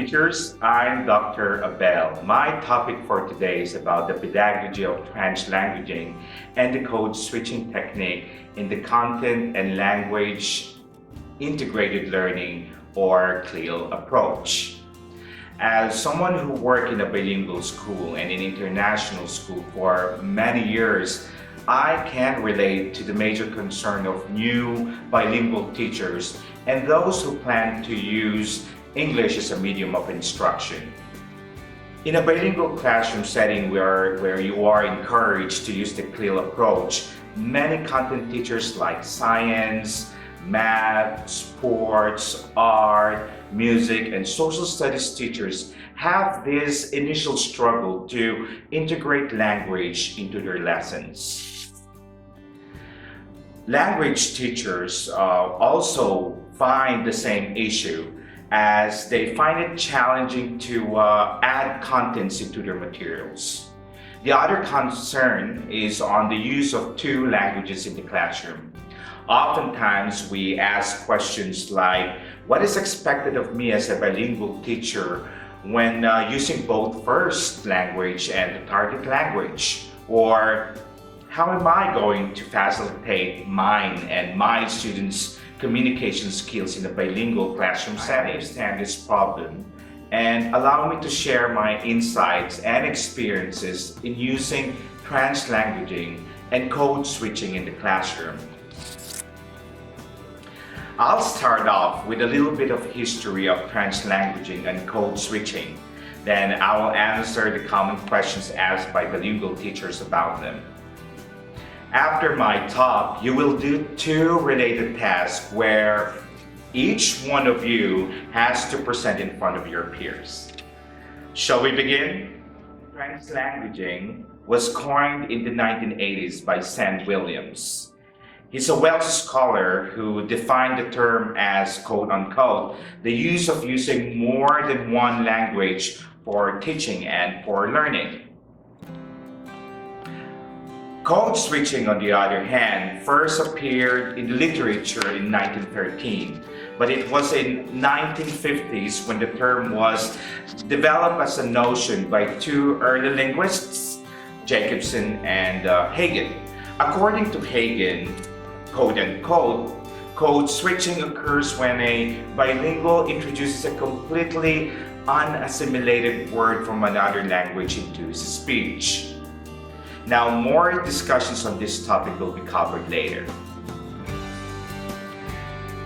teachers. I'm Dr. Abel. My topic for today is about the pedagogy of translanguaging and the code switching technique in the content and language integrated learning or CLIL approach. As someone who worked in a bilingual school and in international school for many years, I can relate to the major concern of new bilingual teachers and those who plan to use English as a medium of instruction. In a bilingual classroom setting where you are encouraged to use the CLIL approach, many content teachers like science, math, sports, art, music, and social studies teachers have this initial struggle to integrate language into their lessons. Language teachers also find the same issue as they find it challenging to add contents into their materials. The other concern is on the use of two languages in the classroom. Oftentimes we ask questions like, what is expected of me as a bilingual teacher when using both first language and the target language? Or how am I going to facilitate mine and my students' communication skills in a bilingual classroom setting? I understand this problem and allow me to share my insights and experiences in using translanguaging and code switching in the classroom. I'll start off with a little bit of history of translanguaging and code switching. Then I will answer the common questions asked by bilingual teachers about them. After my talk, you will do two related tasks where each one of you has to present in front of your peers. Shall we begin? Translanguaging was coined in the 1980s by Sam Williams. He's a Welsh scholar who defined the term as, quote unquote, the use of using more than one language for teaching and for learning. Code switching, on the other hand, first appeared in literature in 1913, but it was in 1950s when the term was developed as a notion by two early linguists, Jacobson and Hagen. According to Hagen, quote unquote, code switching occurs when a bilingual introduces a completely unassimilated word from another language into his speech. Now, more discussions on this topic will be covered later.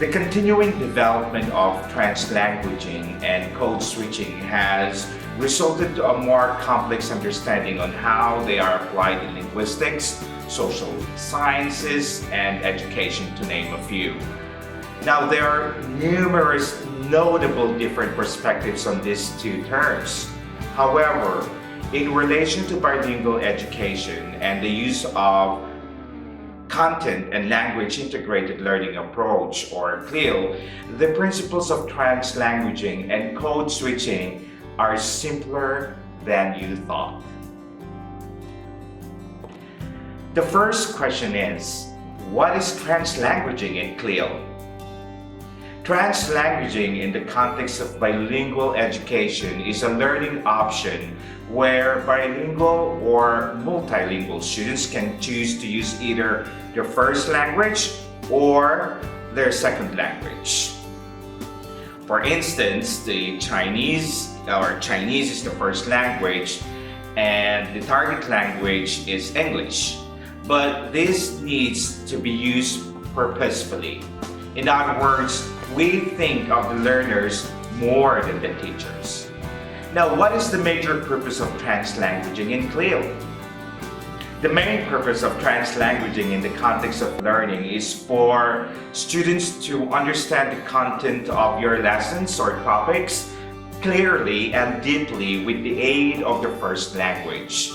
The continuing development of translanguaging and code switching has resulted to a more complex understanding on how they are applied in linguistics, social sciences, and education, to name a few. Now, there are numerous notable different perspectives on these two terms. However, in relation to bilingual education and the use of content and language integrated learning approach or CLIL, the principles of translanguaging and code switching are simpler than you thought. The first question is, what is translanguaging in CLIL? Translanguaging in the context of bilingual education is a learning option where bilingual or multilingual students can choose to use either their first language or their second language. For instance, the Chinese is the first language and the target language is English. But this needs to be used purposefully. In other words, we think of the learners more than the teachers. Now, what is the major purpose of translanguaging in CLIL? The main purpose of translanguaging in the context of learning is for students to understand the content of your lessons or topics clearly and deeply with the aid of the first language.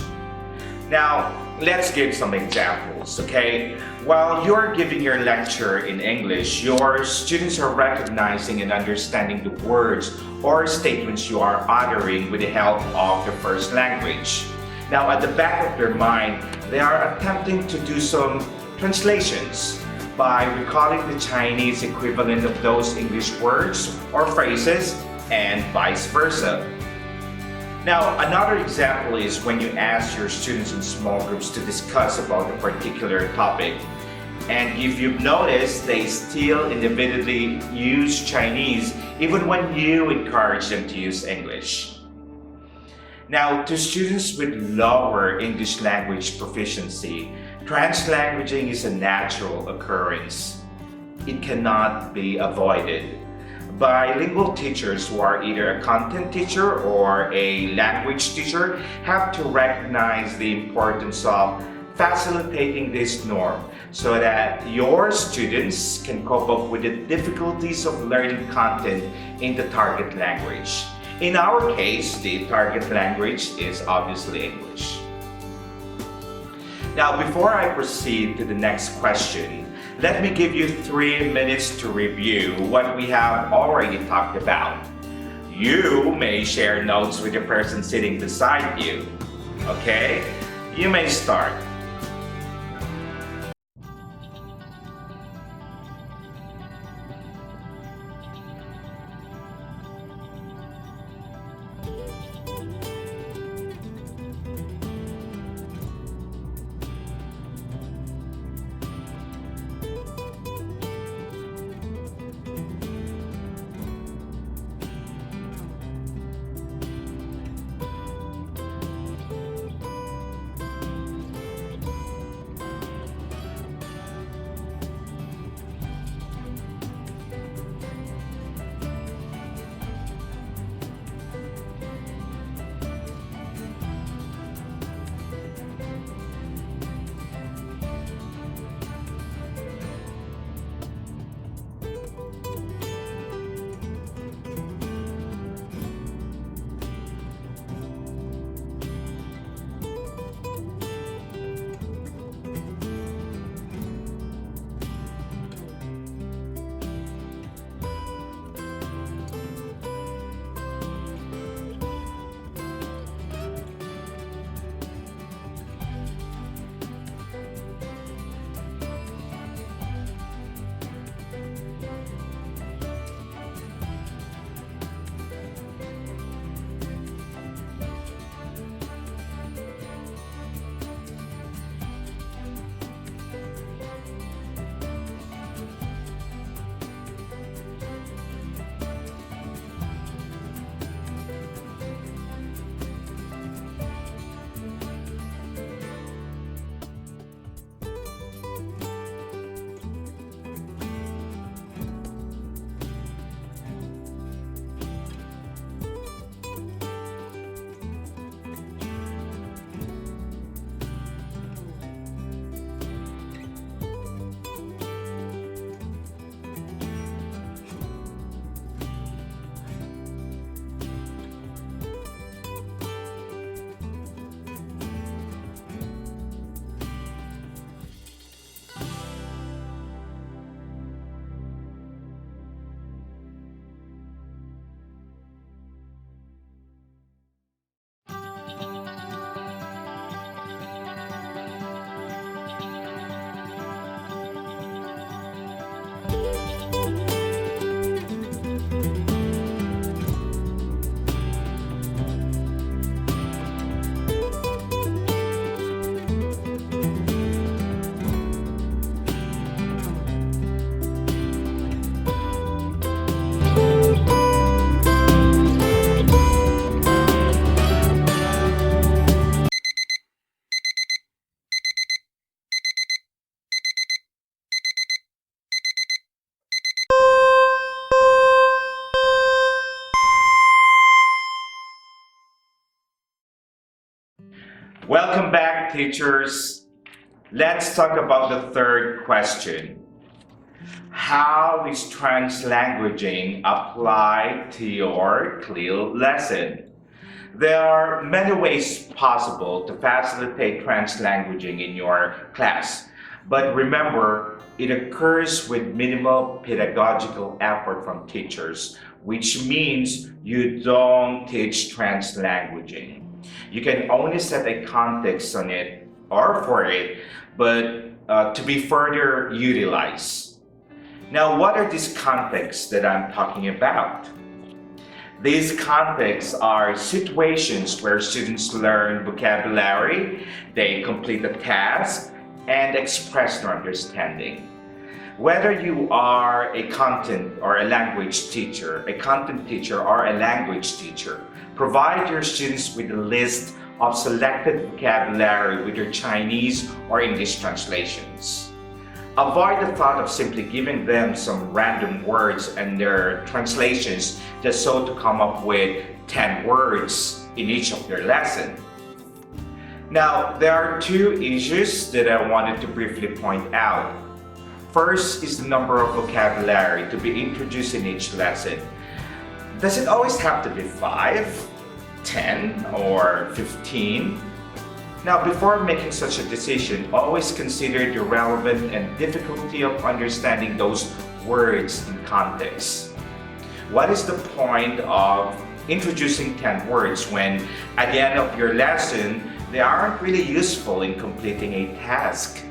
Now, let's give some examples, okay? While you're giving your lecture in English, your students are recognizing and understanding the words or statements you are uttering with the help of the first language. Now, at the back of their mind, they are attempting to do some translations by recalling the Chinese equivalent of those English words or phrases and vice versa. Now, another example is when you ask your students in small groups to discuss about a particular topic, and if you've noticed, they still individually use Chinese even when you encourage them to use English. Now, to students with lower English language proficiency, translanguaging is a natural occurrence. It cannot be avoided. Bilingual teachers who are either a content teacher or a language teacher have to recognize the importance of facilitating this norm so that your students can cope up with the difficulties of learning content in the target language. In our case, the target language is obviously English. Now, before I proceed to the next question, let me give you 3 minutes to review what we have already talked about. You may share notes with the person sitting beside you. Okay? You may start. Welcome back, teachers. Let's talk about the third question. How is translanguaging applied to your CLIL lesson? There are many ways possible to facilitate translanguaging in your class, but remember, it occurs with minimal pedagogical effort from teachers, which means you don't teach translanguaging. You can only set a context on it or for it, but to be further utilized. Now, what are these contexts that I'm talking about? These contexts are situations where students learn vocabulary, they complete a task, and express their understanding. Whether you are a content or a language teacher, a content teacher or a language teacher, provide your students with a list of selected vocabulary with your Chinese or English translations. Avoid the thought of simply giving them some random words and their translations just so to come up with 10 words in each of their lesson. Now, there are two issues that I wanted to briefly point out. First is the number of vocabulary to be introduced in each lesson. Does it always have to be 5, 10, or 15? Now, before making such a decision, always consider the relevance and difficulty of understanding those words in context. What is the point of introducing 10 words when at the end of your lesson, they aren't really useful in completing a task?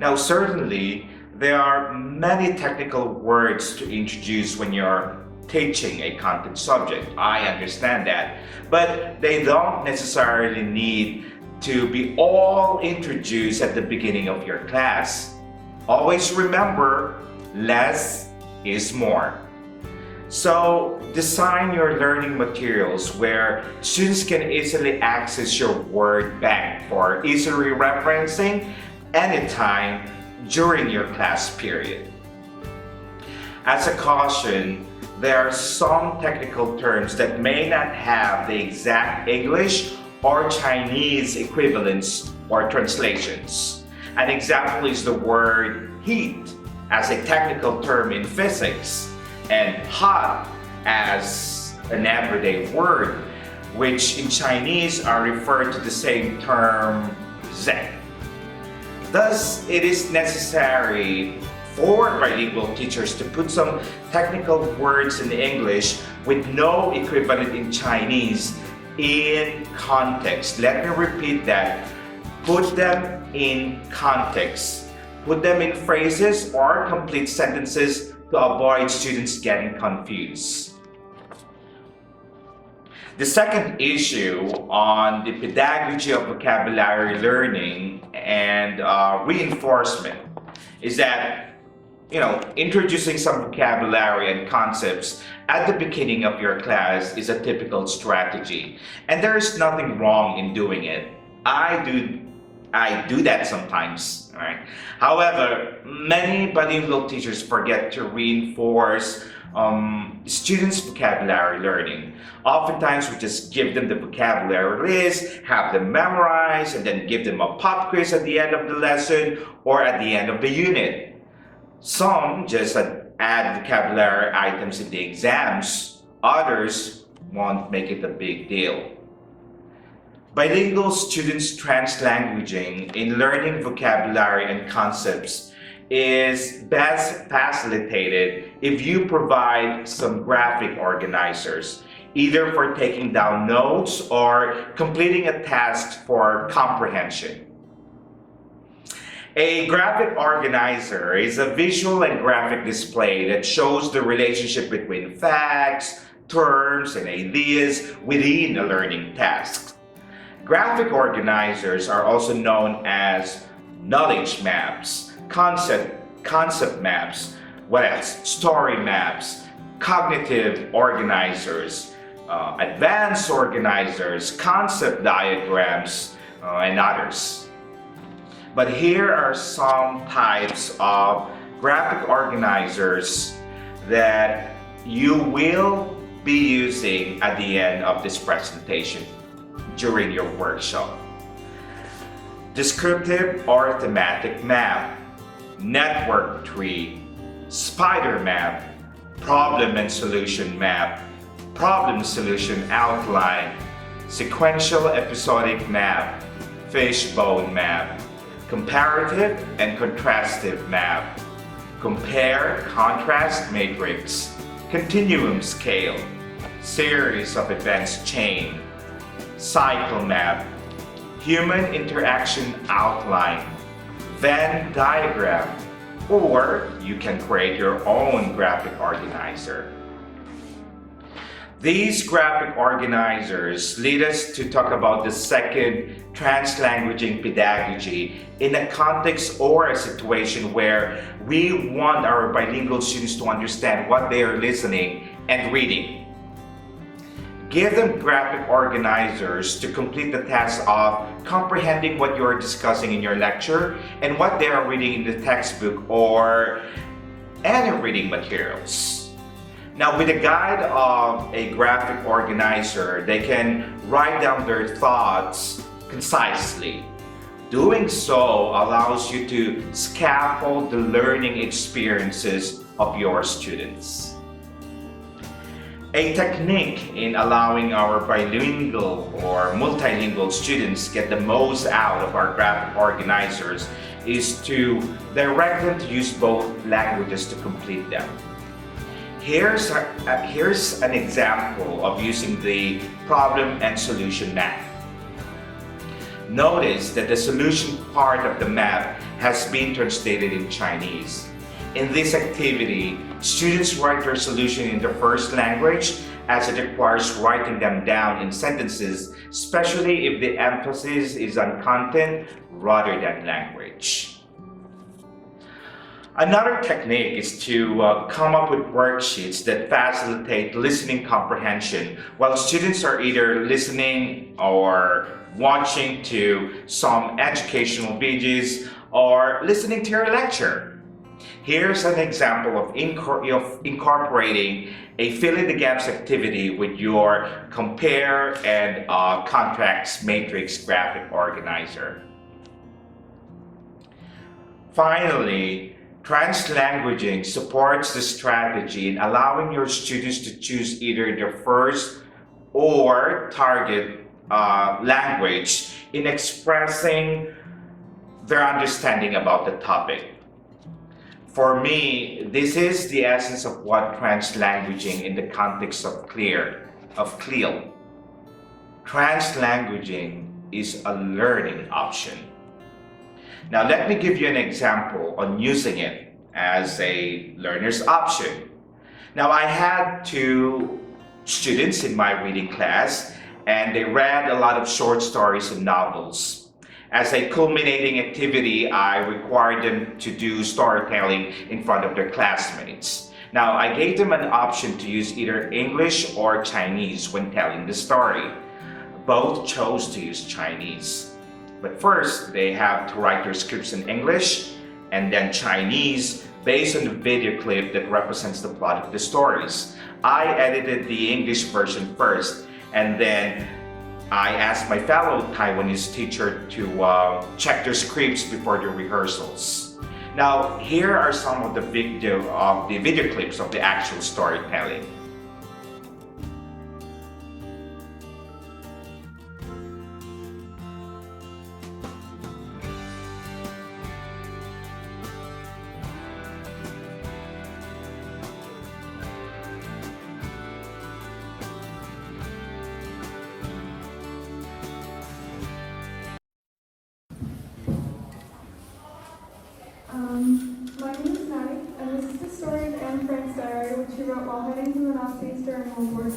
Now, certainly, there are many technical words to introduce when you're teaching a content subject. I understand that. But they don't necessarily need to be all introduced at the beginning of your class. Always remember, less is more. So design your learning materials where students can easily access your word bank for easily referencing anytime during your class period. As a caution, there are some technical terms that may not have the exact English or Chinese equivalents or translations. An example is the word heat as a technical term in physics and hot as an everyday word, which in Chinese are referred to the same term zen. Thus, it is necessary for bilingual teachers to put some technical words in English with no equivalent in Chinese in context. Let me repeat that. Put them in context. Put them in phrases or complete sentences to avoid students getting confused. The second issue on the pedagogy of vocabulary learning and reinforcement is that introducing some vocabulary and concepts at the beginning of your class is a typical strategy, and there is nothing wrong in doing it. I do that sometimes. All right. However, many bilingual teachers forget to reinforce students' vocabulary learning. Oftentimes, we just give them the vocabulary list, have them memorize, and then give them a pop quiz at the end of the lesson or at the end of the unit. Some just add vocabulary items in the exams. Others won't make it a big deal. Bilingual students' translanguaging in learning vocabulary and concepts is best facilitated if you provide some graphic organizers, either for taking down notes or completing a task for comprehension. A graphic organizer is a visual and graphic display that shows the relationship between facts, terms, and ideas within a learning task. Graphic organizers are also known as knowledge maps, concept maps, what else? Story maps, cognitive organizers, advanced organizers, concept diagrams, and others. But here are some types of graphic organizers that you will be using at the end of this presentation during your workshop. Descriptive or thematic map, network tree, spider map, problem and solution map, problem solution outline, sequential episodic map, fishbone map, comparative and contrastive map, compare contrast matrix, continuum scale, series of events chain, cycle map, human interaction outline, Venn diagram, or you can create your own graphic organizer. These graphic organizers lead us to talk about the second translanguaging pedagogy in a context or a situation where we want our bilingual students to understand what they are listening and reading. Give them graphic organizers to complete the task of comprehending what you are discussing in your lecture and what they are reading in the textbook or any reading materials. Now, with the guide of a graphic organizer, they can write down their thoughts concisely. Doing so allows you to scaffold the learning experiences of your students. A technique in allowing our bilingual or multilingual students get the most out of our graphic organizers is to direct them to use both languages to complete them. Here's an example of using the problem and solution map. Notice that the solution part of the map has been translated in Chinese. In this activity, students write their solution in their first language as it requires writing them down in sentences, especially if the emphasis is on content rather than language. Another technique is to come up with worksheets that facilitate listening comprehension while students are either listening or watching to some educational videos or listening to your lecture. Here's an example of incorporating a fill-in-the-gaps activity with your compare and contrast matrix graphic organizer. Finally, Translanguaging supports the strategy in allowing your students to choose either their first or target language in expressing their understanding about the topic. For me, this is the essence of what translanguaging in the context of CLIL. Translanguaging is a learning option. Now, let me give you an example on using it as a learner's option. Now, I had two students in my reading class, and they read a lot of short stories and novels. As a culminating activity, I required them to do storytelling in front of their classmates. Now, I gave them an option to use either English or Chinese when telling the story. Both chose to use Chinese. But first, they have to write their scripts in English and then Chinese based on the video clip that represents the plot of the stories. I edited the English version first, and then I asked my fellow Taiwanese teacher to check their scripts before the rehearsals. Now, here are some of the video clips of the actual storytelling. My name is Maddie, and this is the story of Anne Frank's diary, which she wrote while hiding from the Nazis during World War II.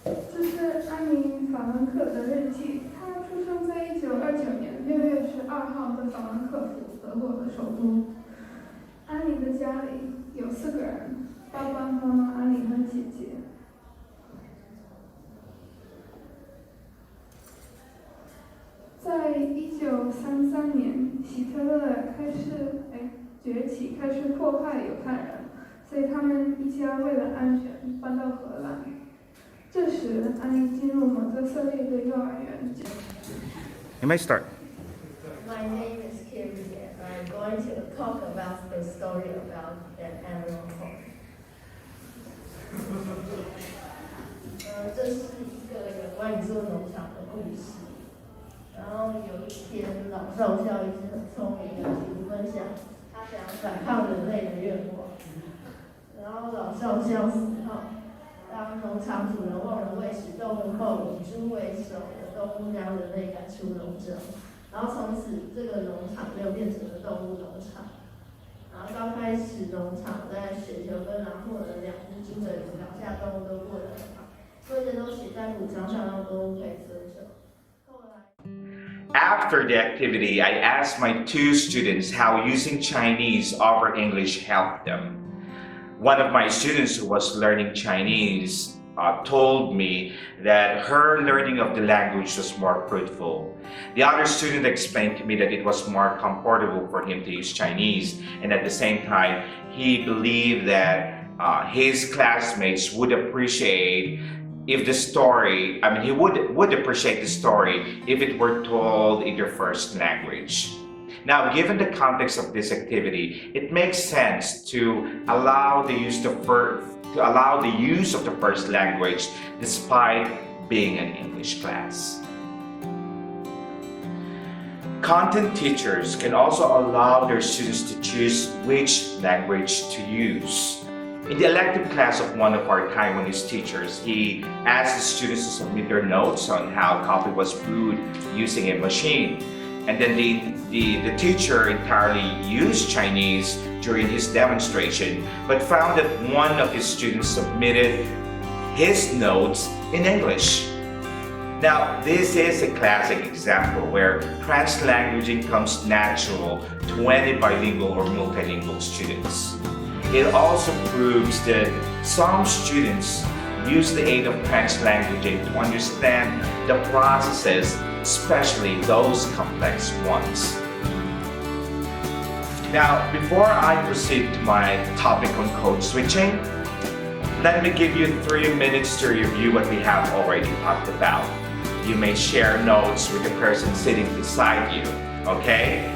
这是安妮·法兰克的日记。她出生在1929年6月12号的法兰克福，德国的首都。安妮的家里有4个人，爸爸妈妈、安妮和姐姐。在1933年，希特勒崛起，开始迫害犹太人，所以他们一家为了安全搬到荷兰。这时，安妮进入蒙特瑟利的幼儿园。You may start. My name is Carrie, and I'm going to talk about the story about an animal home. 这是一个有关于做农场的故事。然后有一天，老少校医生很聪明的提出分享他想反抗人类的愿望。然后老少校死后，当农场主人忘了喂食动物后，以猪为食，动物将人类赶出农庄，然后从此这个农场就变成了动物农场。然后刚开始农场在雪球跟狼获得2只猪的引导下，动物都过得很好，规则都写在谱上，让动物可以遵守。After the activity, I asked my 2 students how using Chinese over English helped them. One of my students who was learning Chinese told me that her learning of the language was more fruitful. The other student explained to me that it was more comfortable for him to use Chinese, and at the same time, he believed that his classmates would appreciate if the story, he would appreciate the story if it were told in their first language. Now, given the context of this activity, it makes sense to allow the use of the first language despite being an English class. Content teachers can also allow their students to choose which language to use. In the elective class of one of our Taiwanese teachers, he asked the students to submit their notes on how coffee was brewed using a machine. And then the teacher entirely used Chinese during his demonstration, but found that one of his students submitted his notes in English. Now, this is a classic example where translanguaging comes natural to any bilingual or multilingual students. It also proves that some students use the aid of translanguaging to understand the processes, especially those complex ones. Now, before I proceed to my topic on code switching, let me give you 3 minutes to review what we have already talked about. You may share notes with the person sitting beside you, okay?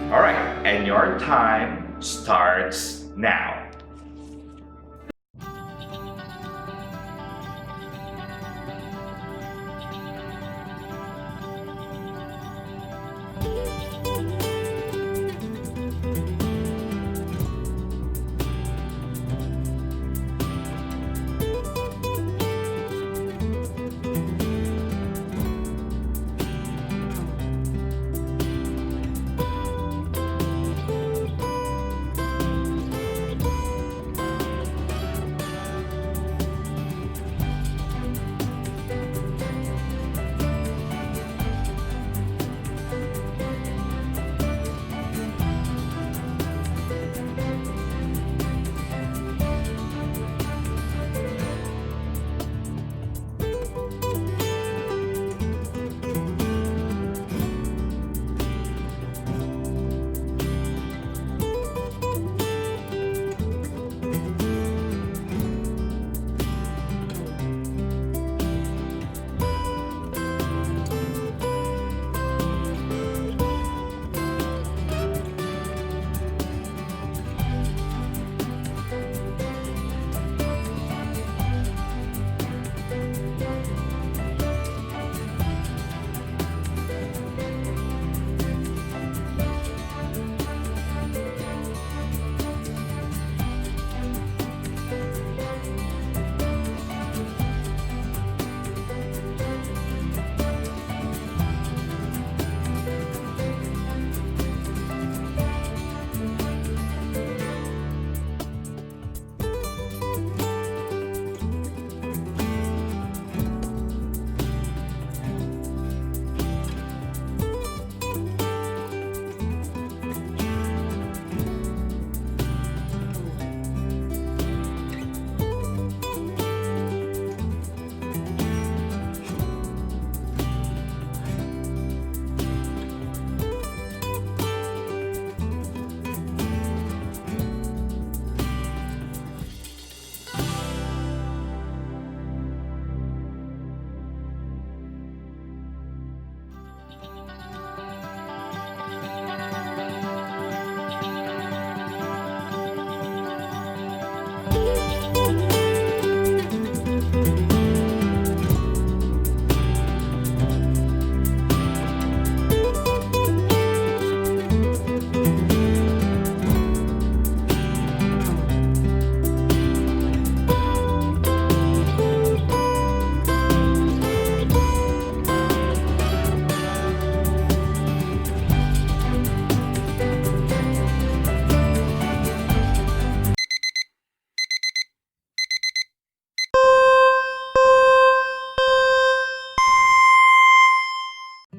Alright, and your time starts now.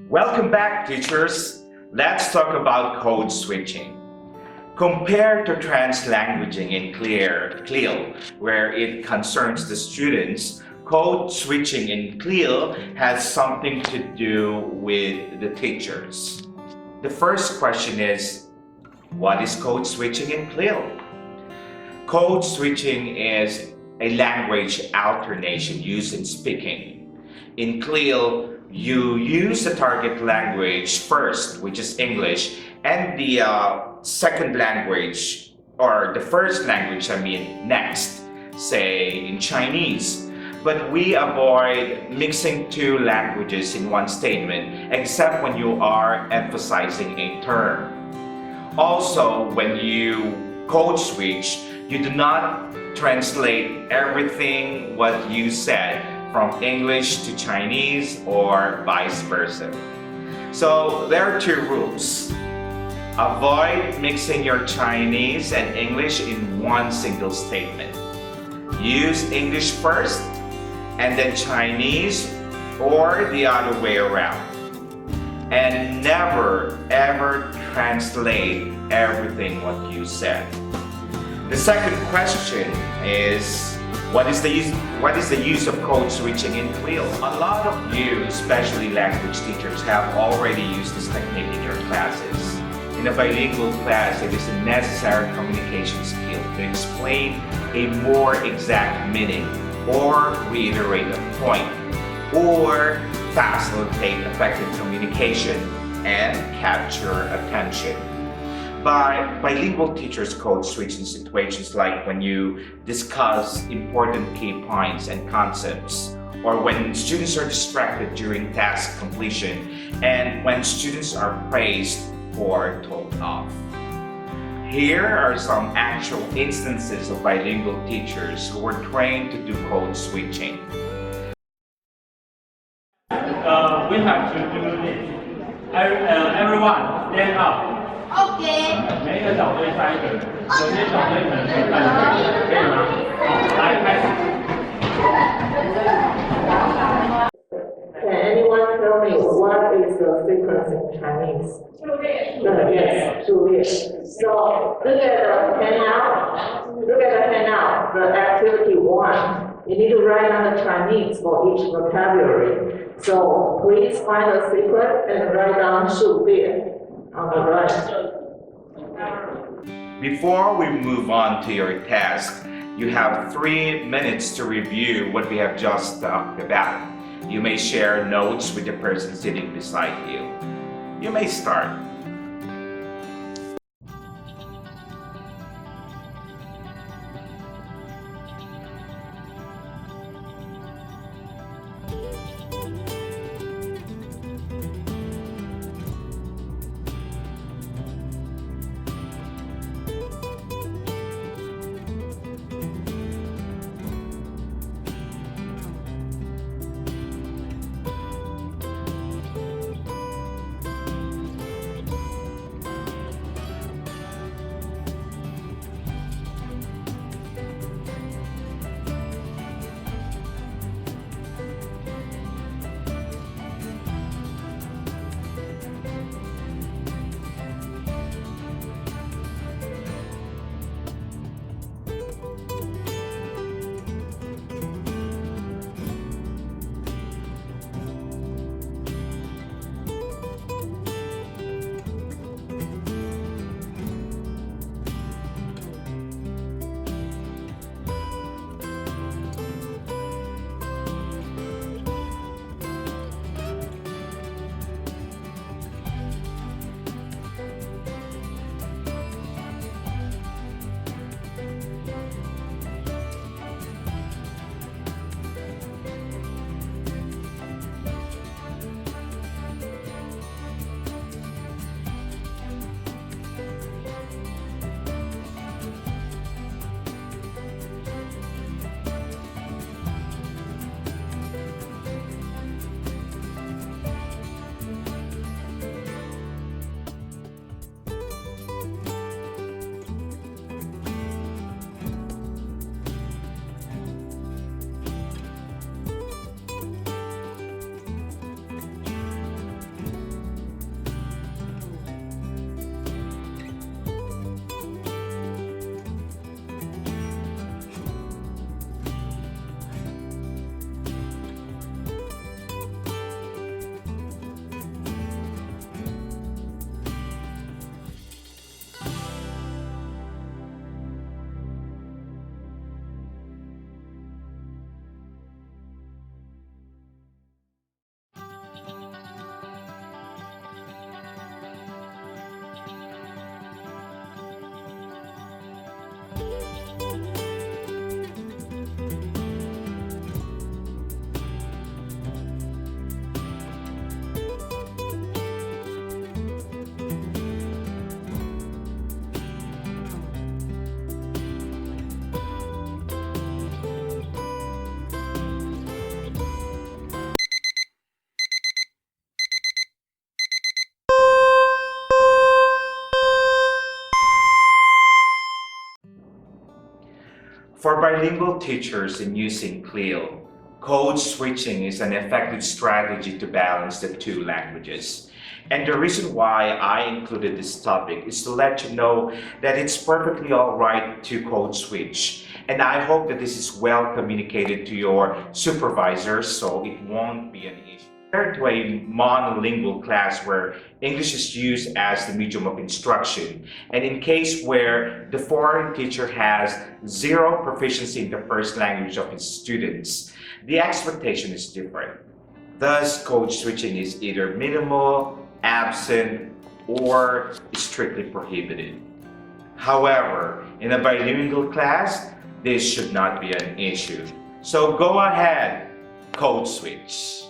Welcome back, teachers. Let's talk about code switching. Compared to translanguaging in CLIL, where it concerns the students, code switching in CLIL has something to do with the teachers. The first question is, what is code switching in CLIL? Code switching is a language alternation used in speaking. In CLIL, you use the target language first, which is English, and the second language, or the first language, next, say in Chinese. But we avoid mixing two languages in one statement, except when you are emphasizing a term. Also, when you code switch, you do not translate everything what you said from English to Chinese or vice versa. So there are two rules. Avoid mixing your Chinese and English in one single statement. Use English first and then Chinese, or the other way around. And never ever translate everything what you said. The second question is, what is the use of code switching in CLIL? A lot of you, especially language teachers, have already used this technique in your classes. In a bilingual class, it is a necessary communication skill to explain a more exact meaning, or reiterate a point, or facilitate effective communication and capture attention. Bilingual teachers code switch in situations like when you discuss important key points and concepts, or when students are distracted during task completion, and when students are praised or told off. Here are some actual instances of bilingual teachers who were trained to do code switching. We have to do this. Everyone, stand up. 每一个小队上一个人，有些小队可能会站起来，可以吗？好，来开始。Can anyone tell me what is the sequence in Chinese? 数列. Yes, 数列. So look at the handout. Look at the handout. The activity 1. You need to write down the Chinese for each vocabulary. So please find the sequence and write down 数列 on the right. Before we move on to your task, you have 3 minutes to review what we have just talked about. You may share notes with the person sitting beside you. You may start. For bilingual teachers in using CLIL, code switching is an effective strategy to balance the two languages. And the reason why I included this topic is to let you know that it's perfectly all right to code switch. And I hope that this is well communicated to your supervisors so it won't be an issue. Compared to a monolingual class where English is used as the medium of instruction, and in case where the foreign teacher has zero proficiency in the first language of his students, the expectation is different. Thus, code switching is either minimal, absent, or strictly prohibited. However, in a bilingual class, this should not be an issue. So go ahead, code switch.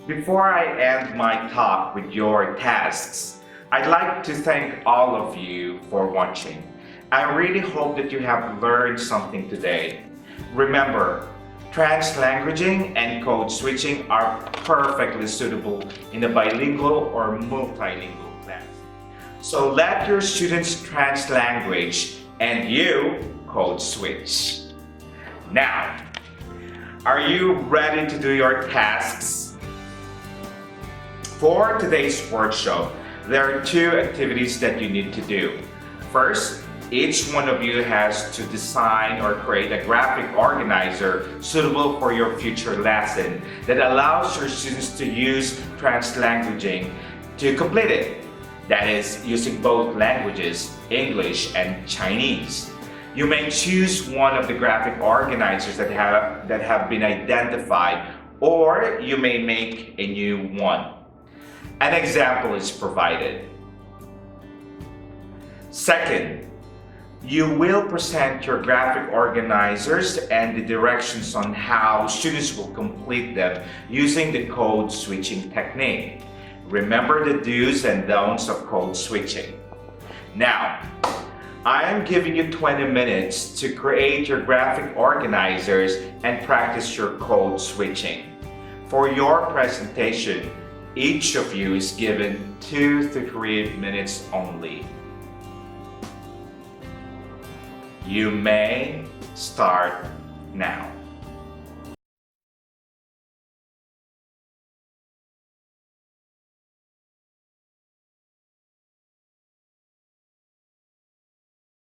Before I end my talk with your tasks, I'd like to thank all of you for watching. I really hope that you have learned something today. Remember, translanguaging and code switching are perfectly suitable in a bilingual or multilingual class. So let your students translanguage and you code switch. Now, are you ready to do your tasks? For today's workshop, there are two activities that you need to do. First, each one of you has to design or create a graphic organizer suitable for your future lesson that allows your students to use translanguaging to complete it. That is, using both languages, English and Chinese. You may choose one of the graphic organizers that have been identified, or you may make a new one. An example is provided. Second, you will present your graphic organizers and the directions on how students will complete them using the code switching technique. Remember the do's and don'ts of code switching. Now, I am giving you 20 minutes to create your graphic organizers and practice your code switching. For your presentation, each of you is given 2 to 3 minutes only. You may start now.